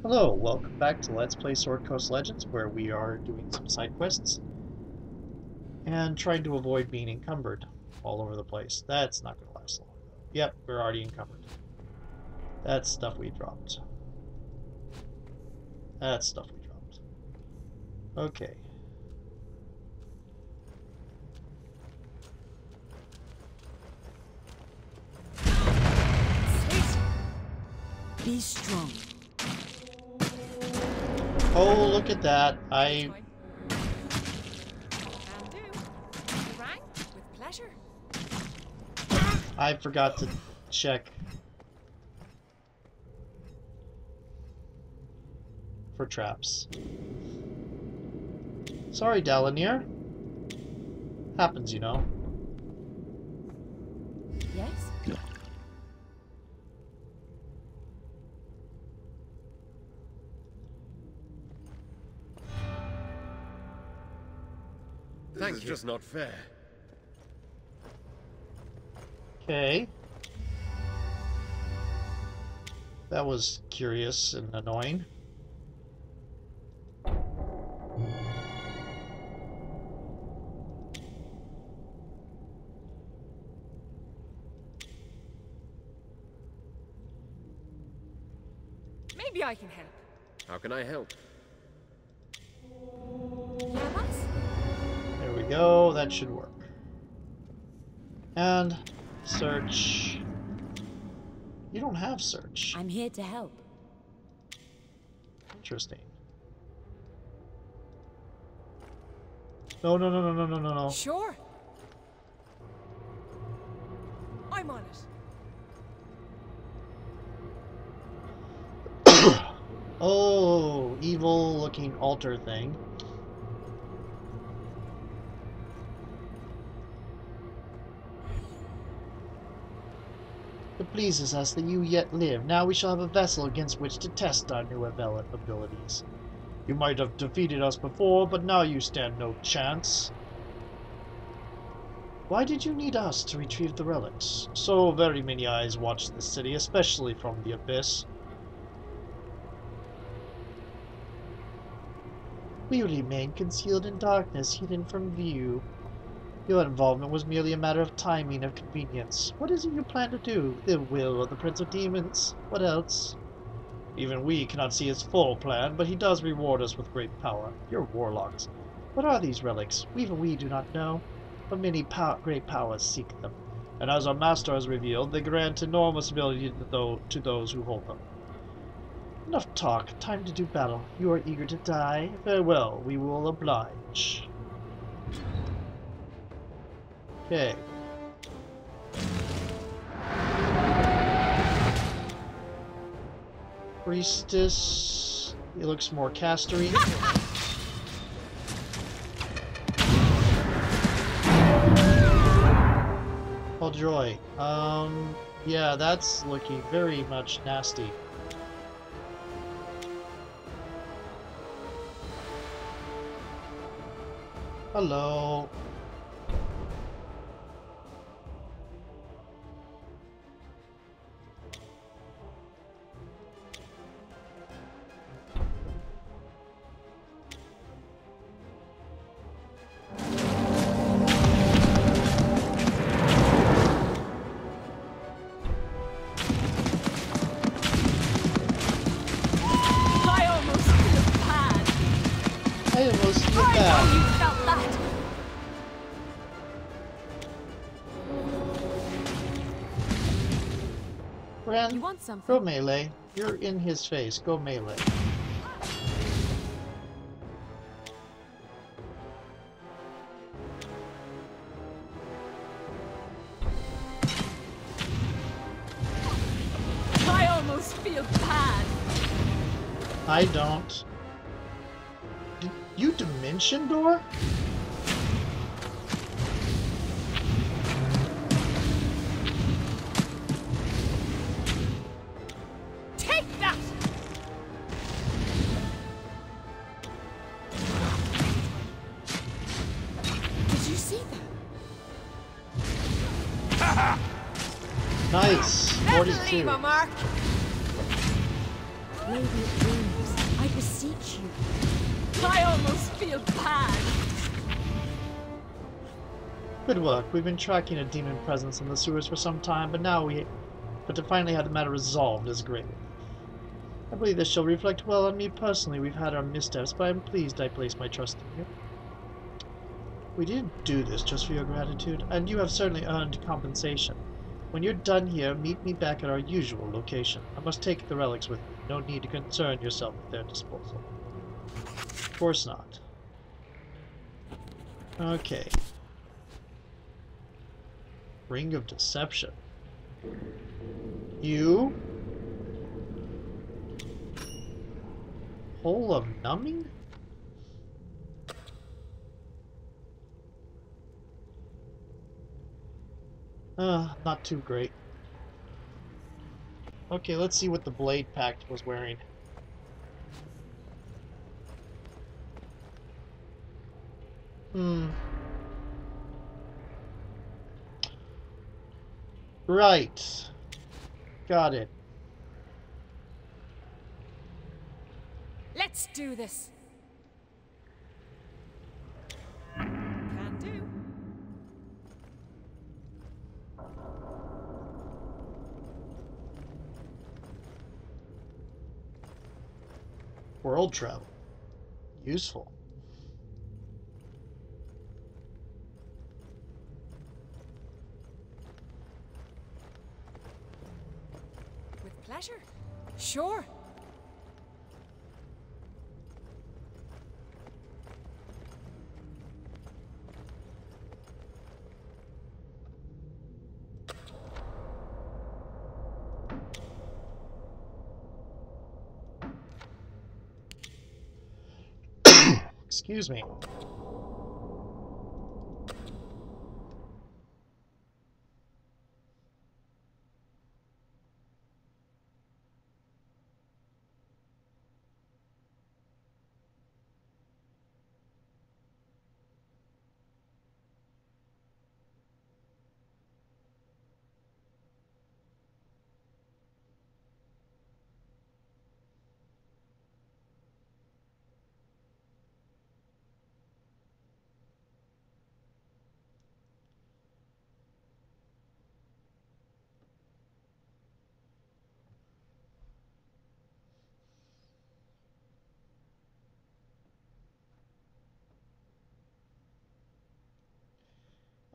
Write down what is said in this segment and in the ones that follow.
Hello, welcome back to Let's Play Sword Coast Legends, where we are doing some side quests and trying to avoid being encumbered all over the place. That's not going to last long. Yep, we're already encumbered. That's stuff we dropped. That's stuff we dropped. Okay. Be strong. Oh, look at that. Can do. You rang? With pleasure. I forgot to check for traps. Sorry, Dalanir. Happens, you know. Yes? This is just not fair. Okay. That was curious and annoying. Maybe I can help. How can I help? Llamas? There we go, that should work. And search. You don't have search. I'm here to help. Interesting. No, no, no, no, no, no, no, no. Sure. I'm on it. Oh, evil looking altar thing. It pleases us that you yet live. Now we shall have a vessel against which to test our new abilities. You might have defeated us before, but now you stand no chance. Why did you need us to retrieve the relics? So very many eyes watch the city, especially from the abyss. We remain concealed in darkness, hidden from view. Your involvement was merely a matter of timing and convenience. What is it you plan to do? The will of the Prince of Demons. What else? Even we cannot see his full plan, but he does reward us with great power. You're warlocks. What are these relics? Even we do not know, but many great powers seek them. And as our master has revealed, they grant enormous ability to those who hold them. Enough talk. Time to do battle. You are eager to die? Very well, we will oblige. Okay. Priestess. He looks more castery. Oh joy. Yeah, that's looking very much nasty. Hello. I almost feel bad. You felt that. Bryn, You want something? go melee. You're in his face. Go melee. I almost feel bad. I don't. You dimension door? Take that. Did you see that? Nice. Definitely 42. my mark. Lady Bryn beseech you. I almost feel bad. Good work. We've been tracking a demon presence in the sewers for some time, but to finally have the matter resolved is great. I believe this shall reflect well on me personally. We've had our missteps, but I'm pleased I placed my trust in you. We didn't do this just for your gratitude, and you have certainly earned compensation. When you're done here, meet me back at our usual location. I must take the relics with me. No need to concern yourself with their disposal. Of course not. Okay. Ring of Deception. You? Hole of Numbing? Not too great. Okay, let's see what the Blade Pact was wearing. Right. Got it. Let's do this. Can do. World travel. Useful. With pleasure. Sure. Excuse me.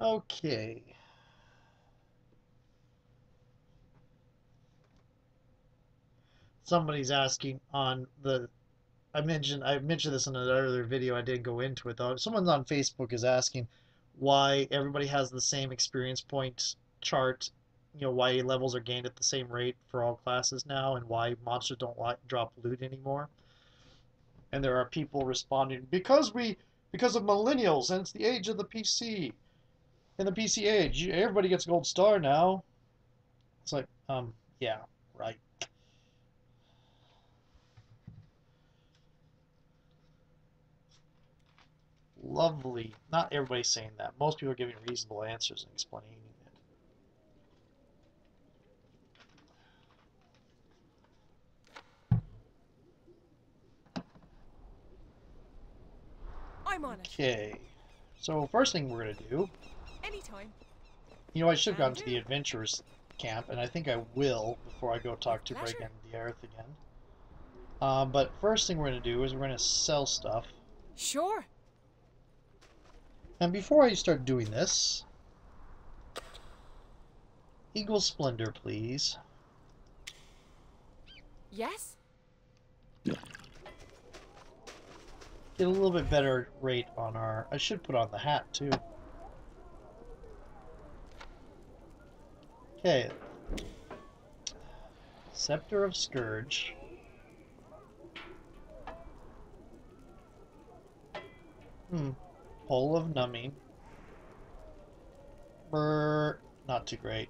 Okay. Somebody's asking on the I mentioned this in another video. I didn't go into it though. Someone on Facebook is asking why everybody has the same experience point chart. You know, why levels are gained at the same rate for all classes now, and why monsters don't drop loot anymore. And there are people responding because of millennials and it's the age of the PC. In the PC age, everybody gets a gold star now. It's like, yeah, right. Lovely. Not everybody's saying that. Most people are giving reasonable answers and explaining it. I'm on it. Okay. So first thing we're going to do... Anytime. You know, I should have gone to the adventurers camp, and I think I will before I go talk to Bryn and the Earth again. But first thing we're going to do is we're going to sell stuff. Sure. And before I start doing this... Eagle Splendor, please. Yes? Get a little bit better rate on our... I should put on the hat, too. Okay. Scepter of Scourge. Pole of Numbing. Brr, not too great.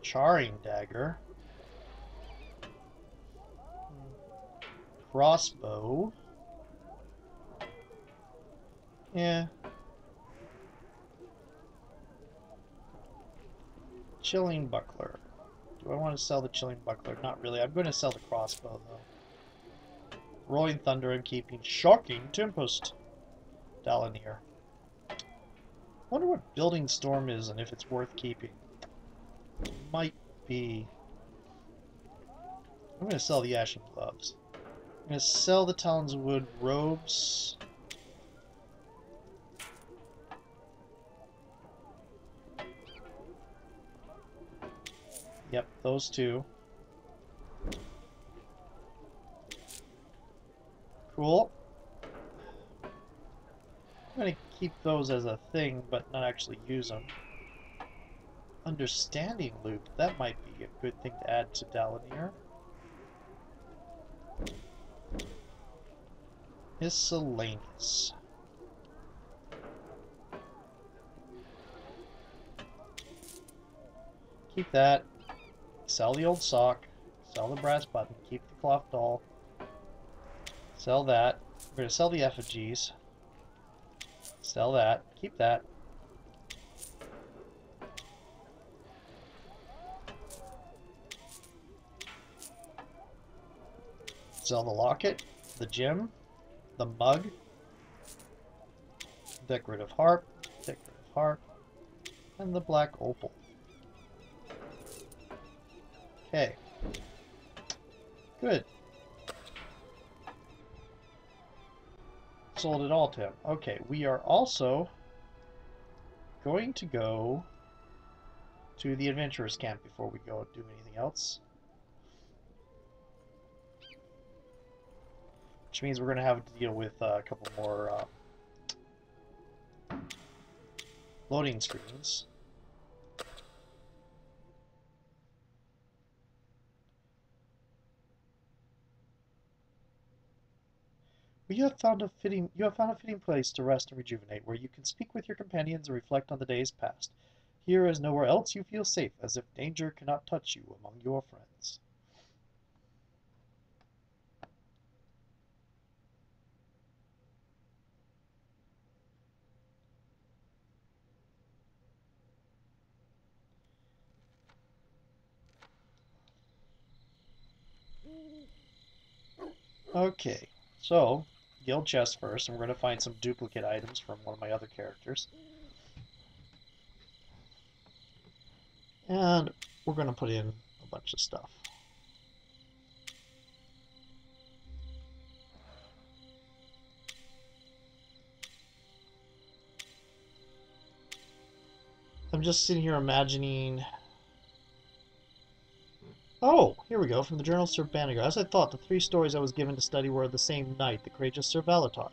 Charring Dagger. Crossbow. Yeah. Chilling Buckler. Do I want to sell the Chilling Buckler? Not really. I'm going to sell the crossbow, though. Roaring Thunder I'm keeping. Shocking Tempest. Dalanir. Wonder what Building Storm is and if it's worth keeping. Might be. I'm going to sell the Ashen Gloves. I'm going to sell the Talons of Wood robes. Yep, those two. Cool. I'm going to keep those as a thing, but not actually use them. Understanding loop. That might be a good thing to add to Dalanir. Miscellaneous. Keep that. Sell the old sock. Sell the brass button. Keep the cloth doll. Sell that. We're going to sell the effigies. Sell that. Keep that. Sell the locket, the gem, the mug, decorative harp, and the black opal. Okay. Good. Sold it all to him. Okay, we are also going to go to the adventurers camp before we go do anything else. Which means we're going to have to deal with a couple more loading screens. You have found a fitting place to rest and rejuvenate, where you can speak with your companions and reflect on the days past. Here as nowhere else you feel safe, as if danger cannot touch you among your friends. Okay, so guild chest first, and we're going to find some duplicate items from one of my other characters. And we're going to put in a bunch of stuff. I'm just sitting here imagining... Oh, here we go, from the Journal of Sir Banagher. As I thought, the 3 stories I was given to study were of the same knight, the courageous Sir Larethar.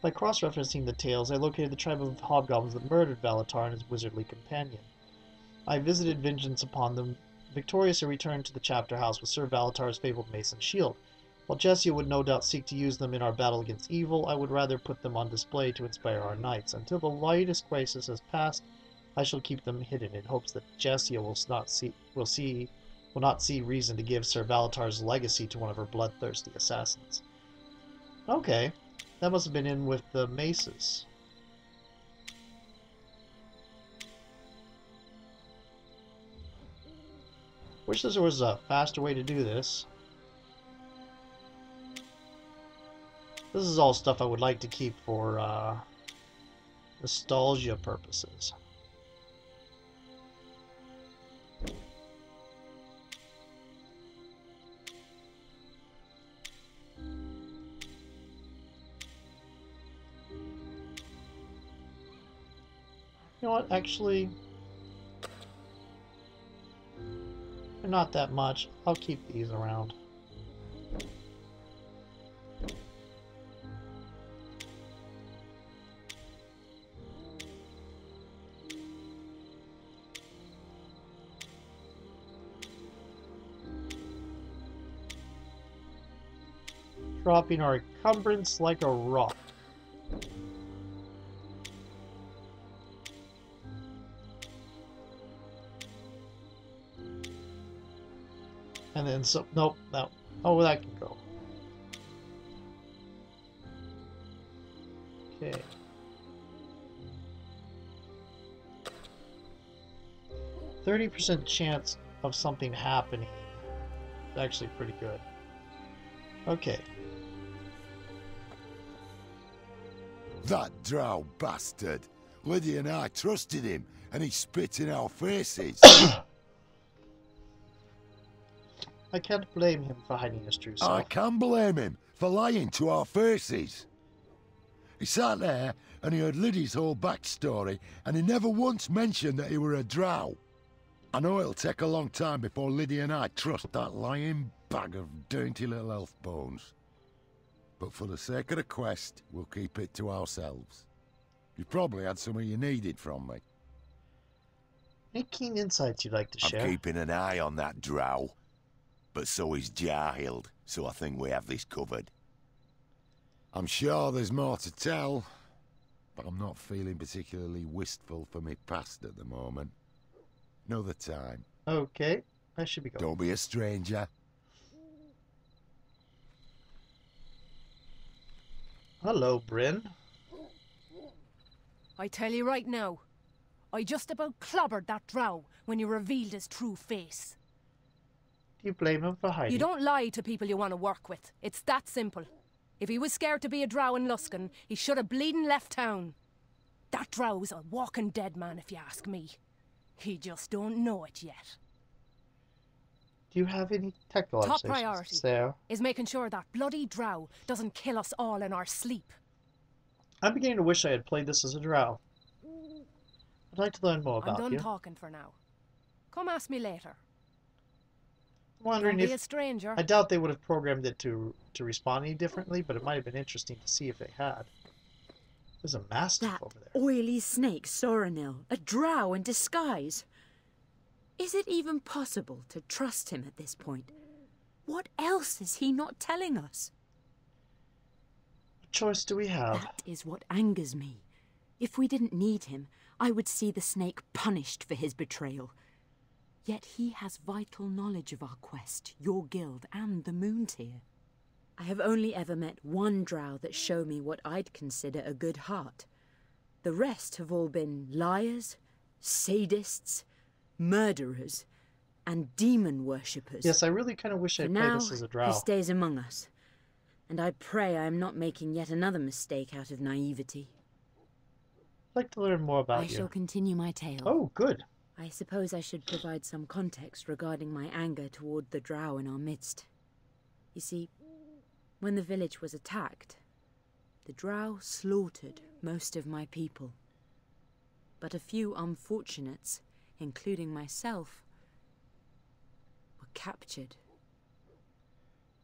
By cross-referencing the tales, I located the tribe of hobgoblins that murdered Larethar and his wizardly companion. I visited vengeance upon them. Victorious, I returned to the chapter house with Sir Larethtar's fabled mace and shield. While Jessia would no doubt seek to use them in our battle against evil, I would rather put them on display to inspire our knights. Until the latest crisis has passed, I shall keep them hidden in hopes that Jessia will not see reason to give Sir Larethtar's legacy to one of her bloodthirsty assassins. Okay, that must have been in with the maces. Wish there was a faster way to do this. This is all stuff I would like to keep for nostalgia purposes. You know what, actually, they're not that much. I'll keep these around. Dropping our encumbrance like a rock. And then so, nope, no. Oh, that can go. Okay. %30 chance of something happening. It's actually pretty good. Okay. That drow bastard. Lydia and I trusted him, and he spit in our faces. I can't blame him for hiding his true self. I can blame him for lying to our faces. He sat there and he heard Lydia's whole backstory, and he never once mentioned that he were a drow. I know it'll take a long time before Lydia and I trust that lying bag of dainty little elf bones. But for the sake of the quest, we'll keep it to ourselves. You probably had something you needed from me. Any keen insights you'd like to share? I'm keeping an eye on that drow. But so is Jarhild, so I think we have this covered. I'm sure there's more to tell, but I'm not feeling particularly wistful for me past at the moment. Another time. Okay, I should be going. Don't be a stranger. Hello, Bryn. I tell you right now, I just about clobbered that drow when you revealed his true face. Do you blame him for hiding? You don't lie to people you want to work with. It's that simple. If he was scared to be a drow in Luskan, he should have bleeding left town. That drow's a walking dead man, if you ask me. He just don't know it yet. Do you have any technical Top observations, priority Sarah? is making sure that bloody drow doesn't kill us all in our sleep. I'm beginning to wish I had played this as a drow. I'd like to learn more I'm about done you. talking for now. Come ask me later. I'm wondering Don't be a if... stranger. I doubt they would have programmed it to respond any differently, but it might have been interesting to see if they had. There's a mastiff That over there. oily snake, Soronil, a drow in disguise. Is it even possible to trust him at this point? What else is he not telling us? What choice do we have? That is what angers me. If we didn't need him, I would see the snake punished for his betrayal. Yet he has vital knowledge of our quest, your guild, and the Moon Tier. I have only ever met one drow that showed me what I'd consider a good heart. The rest have all been liars, sadists, murderers, and demon worshippers. Yes, I really kind of wish I'd played this as a drow. He stays among us, and I pray I am not making yet another mistake out of naivety. I'd like to learn more about I you. shall continue my tale. Oh, good. I suppose I should provide some context regarding my anger toward the drow in our midst. You see, when the village was attacked, the drow slaughtered most of my people. But a few unfortunates, including myself, were captured.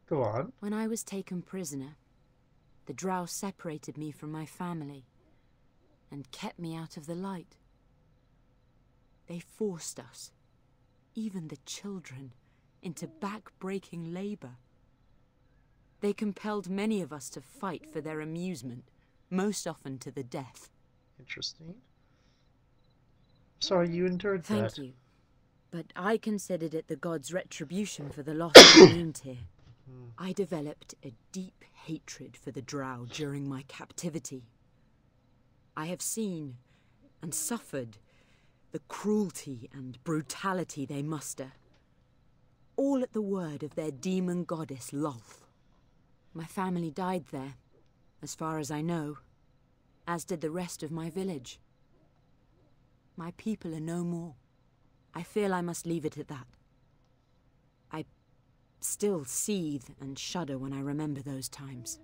Go on. When I was taken prisoner, the drow separated me from my family and kept me out of the light. They forced us, even the children, into back-breaking labor. They compelled many of us to fight for their amusement, most often to the death. Interesting. Sorry you endured that. Thank you. But I considered it the gods' retribution for the loss of the Moon Tier. I developed a deep hatred for the drow during my captivity. I have seen and suffered the cruelty and brutality they muster, all at the word of their demon goddess Lolth. My family died there, as far as I know, as did the rest of my village. My people are no more. I feel I must leave it at that. I still seethe and shudder when I remember those times.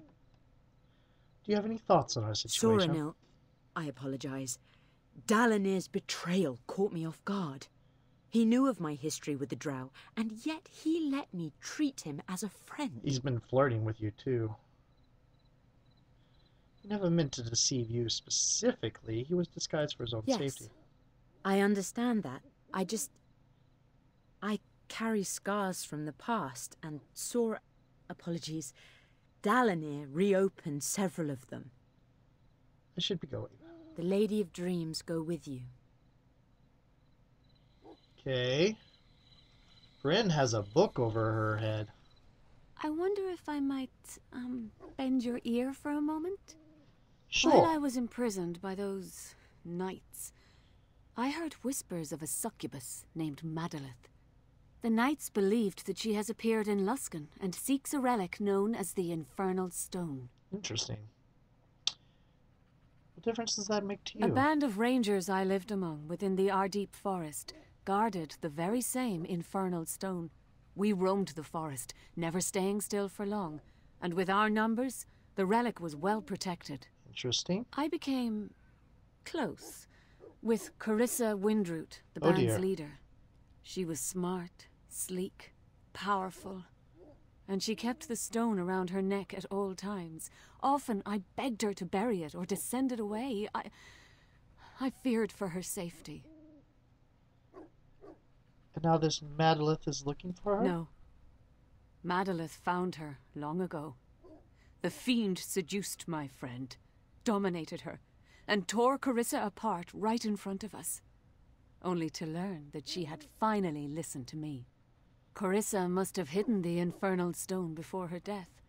Do you have any thoughts on our situation? Soronil, I apologize. Dalanir's betrayal caught me off guard. He knew of my history with the drow, and yet he let me treat him as a friend. He's been flirting with you, too. He never meant to deceive you specifically. He was disguised for his own safety. I understand that. I carry scars from the past, and saw... apologies. Dalanir reopened several of them. I should be going. The Lady of Dreams go with you. Okay. Bryn has a book over her head. I wonder if I might, bend your ear for a moment? Sure. While I was imprisoned by those knights, I heard whispers of a succubus named Madalith. The knights believed that she has appeared in Luskan and seeks a relic known as the Infernal Stone. Interesting. What difference does that make to you? A band of rangers I lived among within the Ardeep forest guarded the very same Infernal Stone. We roamed the forest, never staying still for long, and with our numbers, the relic was well protected. Interesting. I became close with Carissa Windroot, the Oh, band's dear. leader. She was smart, sleek, powerful, and she kept the stone around her neck at all times. Often I begged her to bury it or to send it away. I feared for her safety. And now this Madalith is looking for her? No. Madalith found her long ago. The fiend seduced my friend, dominated her, and tore Carissa apart right in front of us, only to learn that she had finally listened to me. Carissa must have hidden the Infernal Stone before her death,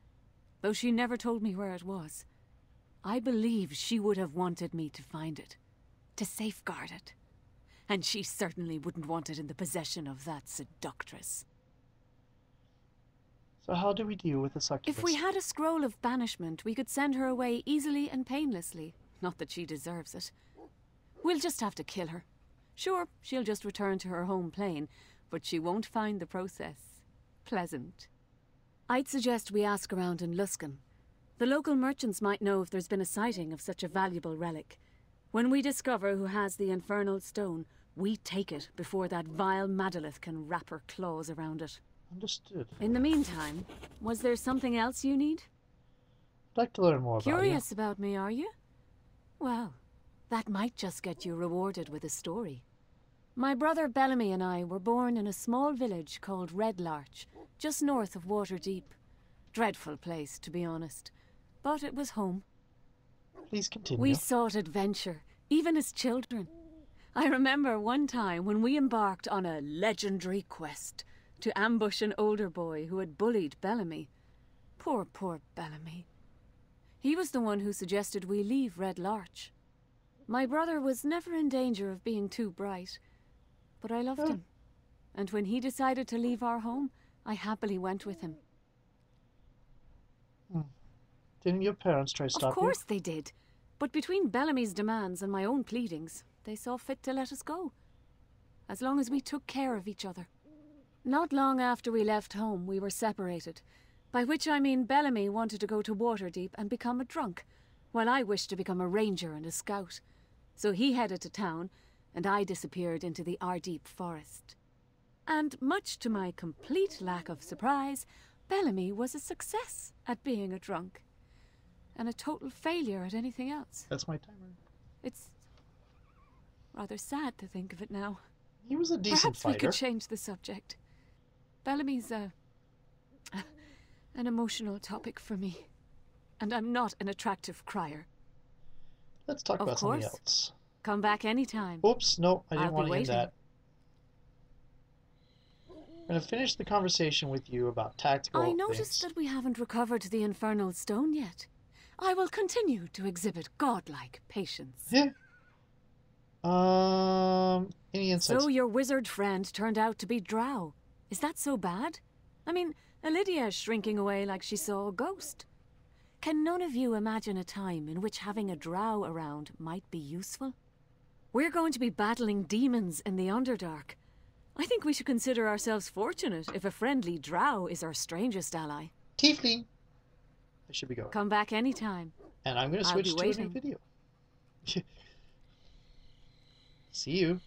though she never told me where it was. I believe she would have wanted me to find it, to safeguard it, and she certainly wouldn't want it in the possession of that seductress. So how do we deal with the succubus? If we had a scroll of banishment, we could send her away easily and painlessly. Not that she deserves it. We'll just have to kill her. Sure, she'll just return to her home plane, but she won't find the process pleasant. I'd suggest we ask around in Luskan. The local merchants might know if there's been a sighting of such a valuable relic. When we discover who has the Infernal Stone, we take it before that vile Madalith can wrap her claws around it. Understood. In the meantime, was there something else you need? I'd like to learn more about you. Curious about me, are you? Well, that might just get you rewarded with a story. My brother Bellamy and I were born in a small village called Red Larch, just north of Waterdeep. Dreadful place, to be honest, but it was home. Please continue. We sought adventure, even as children. I remember one time when we embarked on a legendary quest to ambush an older boy who had bullied Bellamy. Poor Bellamy. He was the one who suggested we leave Red Larch. My brother was never in danger of being too bright, but I loved him. And when he decided to leave our home, I happily went with him. Didn't your parents try to stop you? Of course they did. But between Bellamy's demands and my own pleadings, they saw fit to let us go. As long as we took care of each other. Not long after we left home, we were separated. By which I mean Bellamy wanted to go to Waterdeep and become a drunk, while I wished to become a ranger and a scout. So he headed to town, and I disappeared into the Ardeep forest. And much to my complete lack of surprise, Bellamy was a success at being a drunk. And a total failure at anything else. That's my timer. It's rather sad to think of it now. He was a decent Perhaps fighter. we could change the subject. Bellamy's an emotional topic for me. And I'm not an attractive crier. Let's talk Of about something course. else. Come back anytime. Oops, no, I didn't I'll be want to hear waiting. that. I'm going to finish the conversation with you about tactical I noticed things. that we haven't recovered the Infernal Stone yet. I will continue to exhibit godlike patience. Yeah. Any insights? So your wizard friend turned out to be drow. Is that so bad? I mean, Illydia is shrinking away like she saw a ghost. Can none of you imagine a time in which having a drow around might be useful? We're going to be battling demons in the Underdark. I think we should consider ourselves fortunate if a friendly drow is our strangest ally. Tiefling. I should be going. Come back anytime. And I'm going to I'll switch be to a new waiting. video. See you.